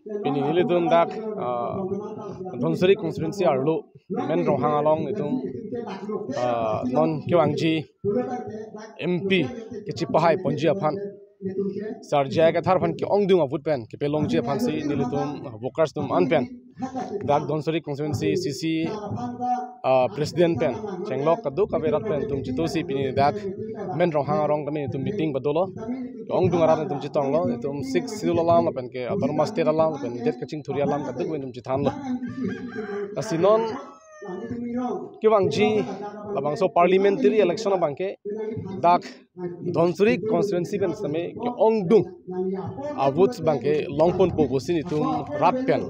Ini nilidum dak Dhonsari constituency arlo men rohang along itum non kiwangji MP kecipahai ponji aphan sarjaya ka thar phan ki ongdung avut pen ki pelongji aphan si nilidum workers tum anpen dak Dhonsari constituency CC president pen chenglok kadu kaberat pen tum chitosi pini dak men rohang arong kami tum meeting badolo ongdung arat tum chitong lo tum 6 sidul alam pen ke autonomous state alam pen det kaching thuri alam kadu tum chithan lo asinon kiwangji labang so parliamentary election abangke dak Dhonsari constituency pen same ki ongdung avut bangke longpon pogosin itum rat pen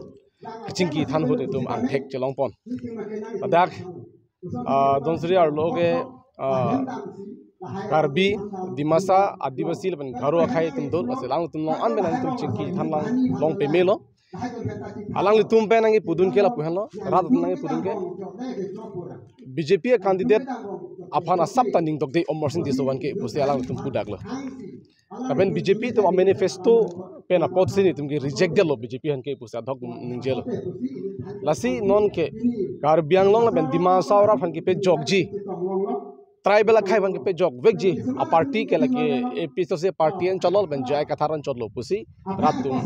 kaching ki than hut itum angthek chelongpon dak Dhonsari arloge Karbi, Dimasa, Adivasi, and Garo Akai Tumdor, as a long to long unbelonged to Chinky Tanlang, long Pemelo. Along the Tumpenangi Pudunkela Puhano, rather than Pudunke. BJP candidate upon a subtending of the Omerson Disowanke, Pussy along to Pudagla. When BJP to a manifesto pen a pot sin it to reject the law BJP and Capus ad hoc Ninjelo. Lassi non ke Carbiang long and Dimasa and Kipe Jogji. Tribal akai bang pe jog vegji a party ke lagi episode se party en cholol ben jai katharan cholo pusi ratum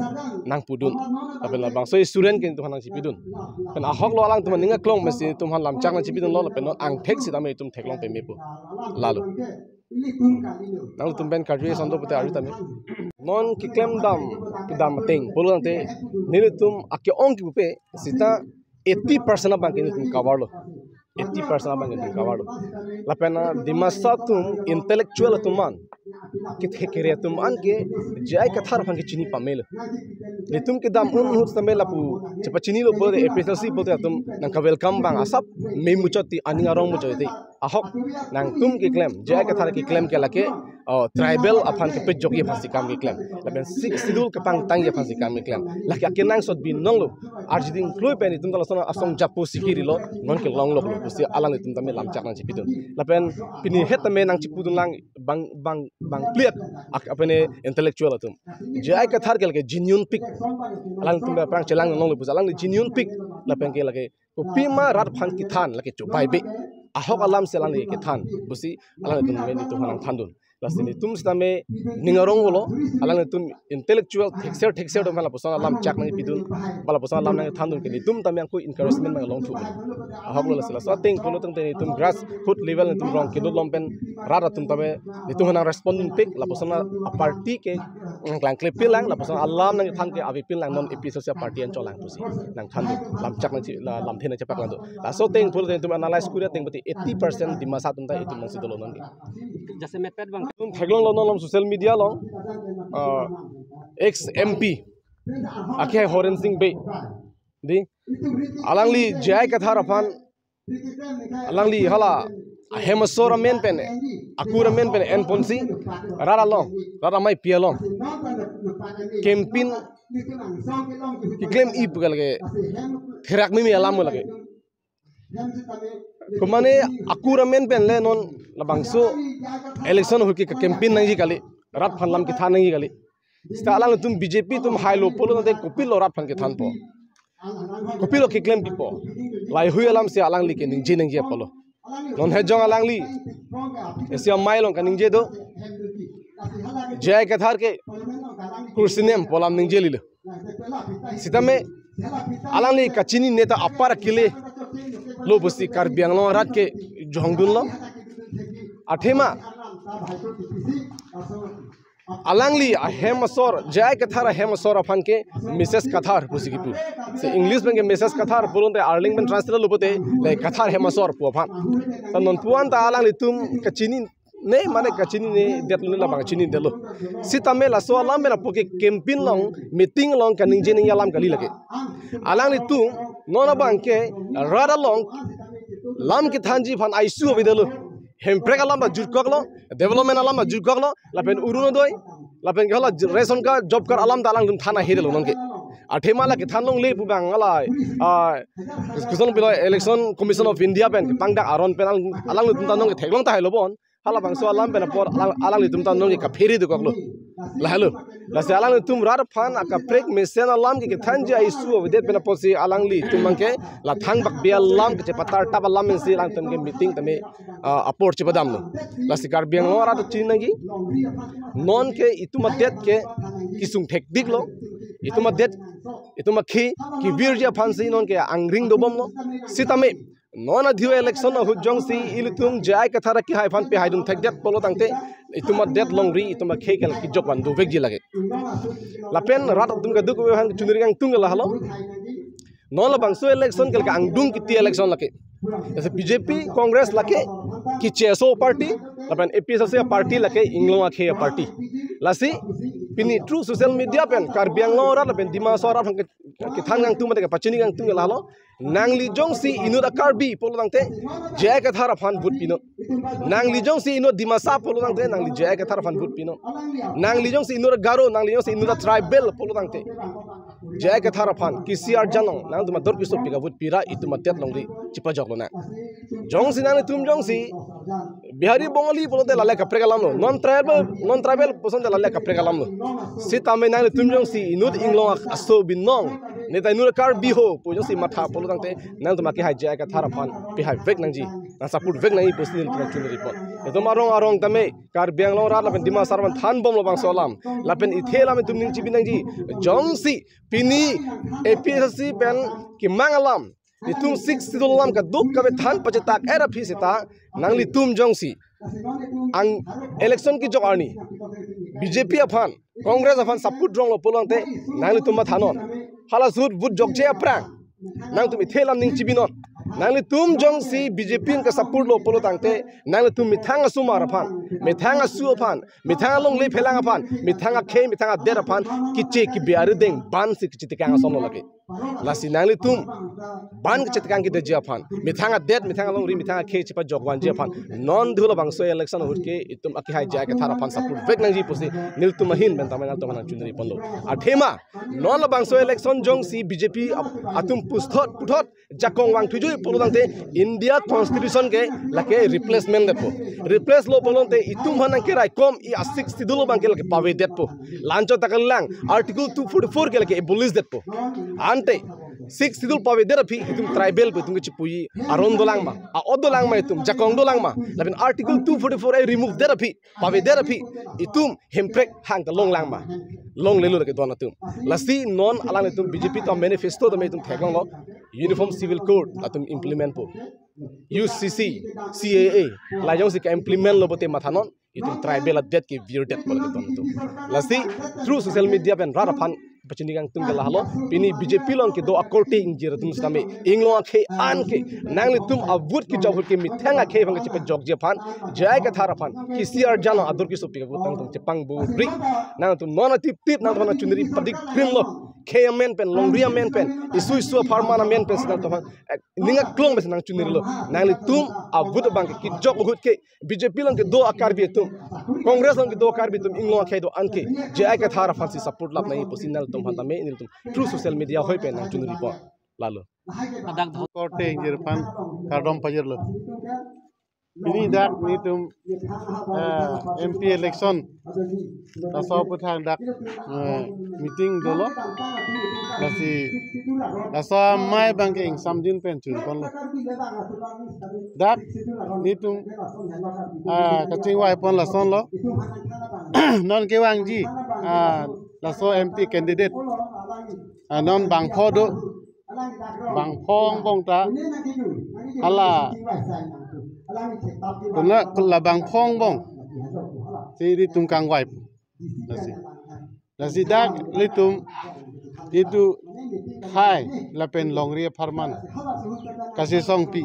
nang pudun apel bang so student ken tu hanang sipidun pen a hok lo alang tu ninga klong mesi tum han lam chak na sipidun lo pen ang thek si dame tum theklong pe mepu lalu nang tum ben kadri sondo pute ari tame non ki klem dam ki dam teng polong te nilitum akye ong ki pe sita 80% bang ken tum cover lo 80% abang itu kawalo. Lapena dimasa tum intellectual tuman, kita kira tuman ke jai kathar pang cini pamel. Letum ke dam hut sambil lapu cepat cini lo boleh episode boleh tum nang ka welcome bang asap memucati aning arong mucati. Ahok nang tum ke claim jai kathar ke claim ke lake tribal apan ke pejogi pasti kami claim. Lapen six sidul kepang tang ye pasti kami claim. Laki akenang sot binong lo. Arjiding klui pen itu kalau sana asong japu sikiri lo non ke long lo. Pusi alang itu tami lam cak nang cipidun. Lapen pini het tami nang cipudun lang bang pliat apa ne intellectual itu. Jai kathar ke lagi genuine pick. Alang itu perang celang nong lo pusi alang ni genuine pick. Lapen ke lagi kupima rat phan kithan lagi cobai be. Ahok alam selang lagi kithan. Pusi alang itu meni itu hanang thandun. Lasini tum stame ningarong lo alang itu intellectual texture tu malah pusang alam cak nang pidun malah pusang alam nang thandun ke tum tami angku encouragement mang long tu. Ahok lo lasila so ting kono tung teni tum grass foot level tum rong kidul lompen rara tum tame itu hanang responding pick la pusang a party ke nglang klepil lang la pusang alam nang thang ke avipil lang non episode sia party an cholang pusi nang thandun lam cak nang lam thena cepak lang tu. La so ting pul tum analyze kuria ting beti 80% di masa tum ta itu mang sidolo non ke. Jase mepet bang tum thaglong lo non social media long ex MP akhai Horen Singh Bay di alangli jai kathar aphan alangli hala hemasora men pen akura men pen en ponsi rara long rara mai pia long campaign ki claim i pugal ge khirak mi alam lage kumane akura men pen le non labangso election hu ki campaign nangi kali rat phan lam ki tha nangi kali sta alang tum BJP tum high lo polo na de kopil rat phan ki than po kopilo ki claim pipo lai hui alam se alang li ke ningji nangji polo non he jong alang li esia mailong ka ningje do jai kathar ke kursinem polam ningje li sitame alang li kachini neta apar kile lo busi Karbiang lo rat ke jongdun lo athema alangli a hemasor jai kathar a hemasor aphan ke Mrs Kathar pusikipu se English bang ke Mrs Kathar bolonte Arlington translate lobote le kathar hemasor pu aphan non puan ta alangli tum kachini ne mane kachini ne detlu la bang chini delo sitame la so alam bena poke campaign long meeting long kaning jening alam kali lage alangli tum nona bang ke rada long lam ki thanji phan ICU bidelo hemprek alam ba jurkoglo development alam ba jurkoglo lapen uruno doi lapen gala ration ka job kar alam dalang dum thana hedelo nonke athemala ke thanlong le pubang ala kuson bilo election commission of India pen pangdak aron pen alang dum tanong ke theglong ta helobon hala bang so alam ben por alang litum ta nong ke pheri de koklo la halo la se alang tum rar phan aka prek mesen alam ke thanja isu odet ben posi alang li tum ke la thang bak bia lam ke patar tab alam men si lang tum ke meeting tame apor che badam no la se gar biang ora to chin nagi non ke ituma det ke kisung thek dik lo ituma det ituma ki virja phan si non ke angring do bom lo sitame non adhiu election hu jongsi ilutum jai kathara ki haifan pe haidum thek det polo tangte ituma det longri ituma khekel ki jokwan du vekji lage lapen rat tum ga duk han chunri gang tung la halo non la bangso election kel ka angdung ki ti election lake जैसे बीजेपी कांग्रेस लके कि चेसो पार्टी अपन APSC party लके इंग्लो आखे पार्टी लसी पिनी true social media pen कारबियांग रा लपेन दिमा सोरा कि थान गांग तुम पचनी गांग तुम लालो नांगली जोंगसी इनु द कारबी पोलो दंगते जय का थारा फान भूत पिनो नांगली जोंगसी इनु दिमासा पोलो दंगते नांगली जय का थारा फान भूत पिनो नांगली जोंगसी इनु द गारो नांगली जोंगसी इनु द ट्राइबल पोलो दंगते जय का थारा फान किसीआर जानो नांग तुम दर किसो पिगा भूत पिरा इतु मतेत लंगरी चिपा जगलो ना जोंगसी नांगली तुम जोंगसी बिहारी बंगाली पोलोते लाले कपरे गलाम नो नॉन ट्राइबल पसंद लाले कपरे गलाम नो सितामे नांगली तुम जोंगसी इनु द इंग्लो असो बिनोंग नेता इनु द कारबी हो पोजोसी माथा पोलो दंगते नांग तुम के हाय जय का थारा फान बिहाय वेक नंजी ना सपोर्ट वेक नंगी पोस्टिल तुम report itu marong arong tame kar biang long rat lapen dima sarwan than bom lo bang solam lapen ithela me tumning ci binang ji jongsi pini APSC pen ki mangalam itum 6 sidolam ka duk ka be than pacetak era phisita nangli tum jongsi ang election ki jok arni BJP afan Congress afan support rong lo polong te nangli tum thanon hala sud bud jok che aprang nang tum ithela ning ci binon nangli tum jongsi BJP ka support lo polo tangte nangli tum mithanga sumar phan mithanga su phan mithanga long le phelanga phan mithanga khe mithanga der phan kiche ki biar deng ban si kiche tikanga sono lage lasi nangli tum ban kiche tikang ki de ja phan mithanga det mithanga long ri mithanga khe chipa jogwan ja phan non dhulo bangso election hurke itum aki hai ja ka thara phan support vek nang ji pusi nil tum hin ben tamana tamana chunri ponlo athema non la bangso election jongsi BJP atum puthot jakong wang thuju polodangte India constitution ke lake replacement depo replace lo polonte itum hanan ke rai kom I asik sidulo bang ke lake pave depo lancho takalang article 244 ke lake abolish depo ante 6 sidul pave derapi itum tribal pe tum chipui aron dolang ma a odolang ma itum jakong dolang ma labin article 244 ai remove derapi pave derapi itum hemprek hang ka long lang ma long lelu lake dona tum lasi non alang itum BJP to manifesto to me itum thekong lo uniform civil code atum implement po UCC CAA la jong si ka implement lo bote mathanon itum tribal adet ke vir det pol ke ton tu lasi through social media pen rara phan pachini gang tum gala halo pini BJP long ke do akorte injir tum stame inglo akhe an ke nangli tum avut ki jog ke mithanga khe bang chipe jog je phan jay ka thara phan kisiar jano adur ki sopi ka tang tum chepang bu ri nang tum non tip nang tum chunri padik krim lo KMN pen longria men pen isu farmana men pen sinang tum ninga klong be sinang chunri lo nangli tum avut bang ki jog hut ke BJP long ke do akar bi tum Congress long ke do akar bi tum inglo akhe do an ke jay ka thara phan si support lap nahi posinal tum hanta me nil tum true social media hoi pen nang chunri po lalo adak korte injir pan kardom pajir lo ini dak ni tum MP election aso puthang dak meeting dolo lasi aso mai banking samjin pen chun kon lo dak ni tum kaching wai pon la son lo non ke wang ji laso MP candidate non bang pho do bang phong bong ta ala kuna bang phong bong si di tum kang wai nasi dak litum itu hai lapen longria farman kasih song pi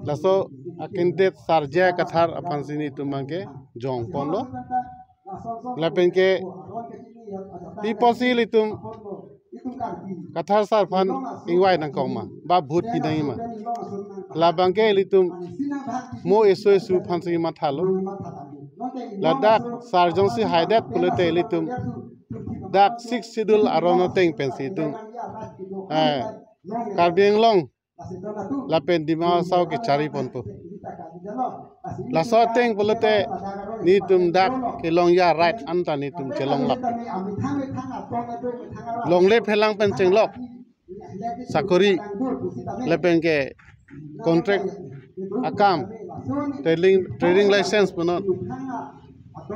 laso akintet sarja kathar apan sini tumangke jong ponlo lapen ke di posil itum kathar sarfan ingwai nang koma ba bhut pinai ma labangke litum mo esu phansi ma thalo ladak sarjong si haidat pulete litum dak 6 sidul arono teng pensi tum karbieng long lapen dima saw ke chari ponpo la so teng polete ni tum dak ke long ya right anta ni tum chelong lak long le phelang pen cheng lok sakori le pen ke contract akam trading license punot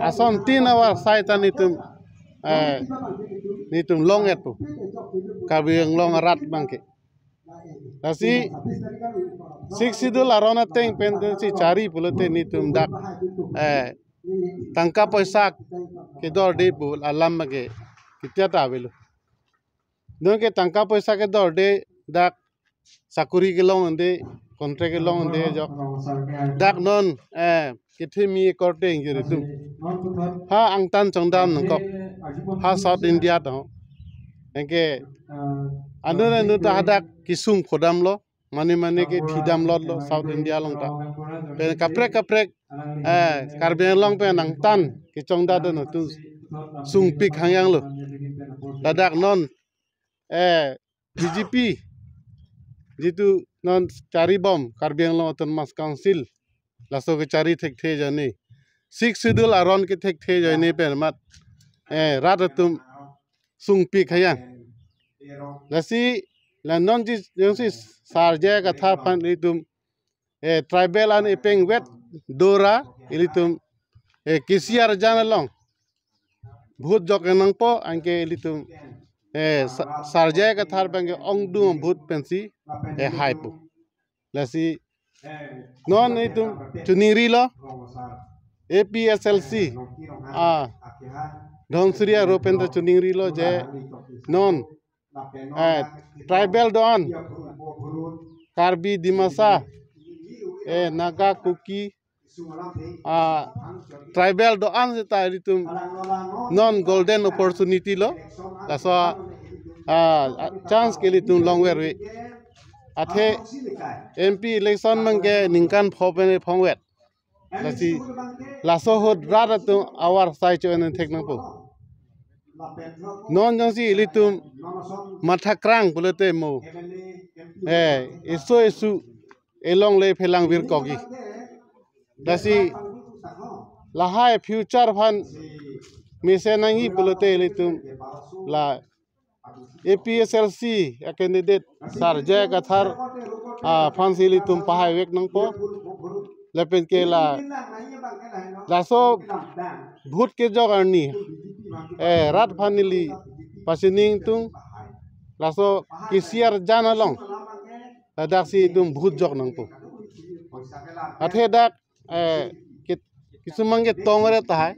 ason 3 hour sai ta ni tum long et pu kabiang long rat bangke Nasi 6 sidul arona teng pendensi cari pulute ni tum dak tangka paisa ke dor de bul alam mage kitya ta belu don ke tangka paisa ke dor de dak sakuri ke long ande contract ke long ande jok dak non ke themi korte ngire tum ha angtan chongdam nangkok ha South India to engke anu ta hadak kisung khodam lo mane ke thidam lot lo South India long ta pen kaprek karbeng long pe nang tan ke chongda do tu sung pik hangyang lo dadak non BJP jitu non cari bom karbeng long autonomous council laso ke cari thek the jani 6 sidul aron ke thek the jani pen mat ratatum sung pik hayang lasi la non ji sarja ka tha pan itum tribal an ipeng wet dora ilitum kisiar janalong bhut jok nang po angke ilitum sarja ka thar bang ongdu bhut pensi haipu lasi non itum chuniri lo APSLC Dhonsriya Ropendra Chuniri lo je non tribal don Karbi Dimasa Naga Kuki tribal doan seta itum non golden opportunity lo laso chance ke litum longwer we athe MP election mangke ningkan phopene phongwet lasi laso hod raratum awar sai chonen theknang po non jangsi ilitum mathakrang bulate mo isu elong le phelang vir kogi dasi lahai future fan misenangi bulate ilitum la APSLC a candidate sarja kathar fansi ilitum pahai wek nang po lepen ke laso bhut ke jogarni rat fanili pasining tung laso kisiar janalong ladak si tum bhut jok nang po athe dak kisumang ke tongre tahai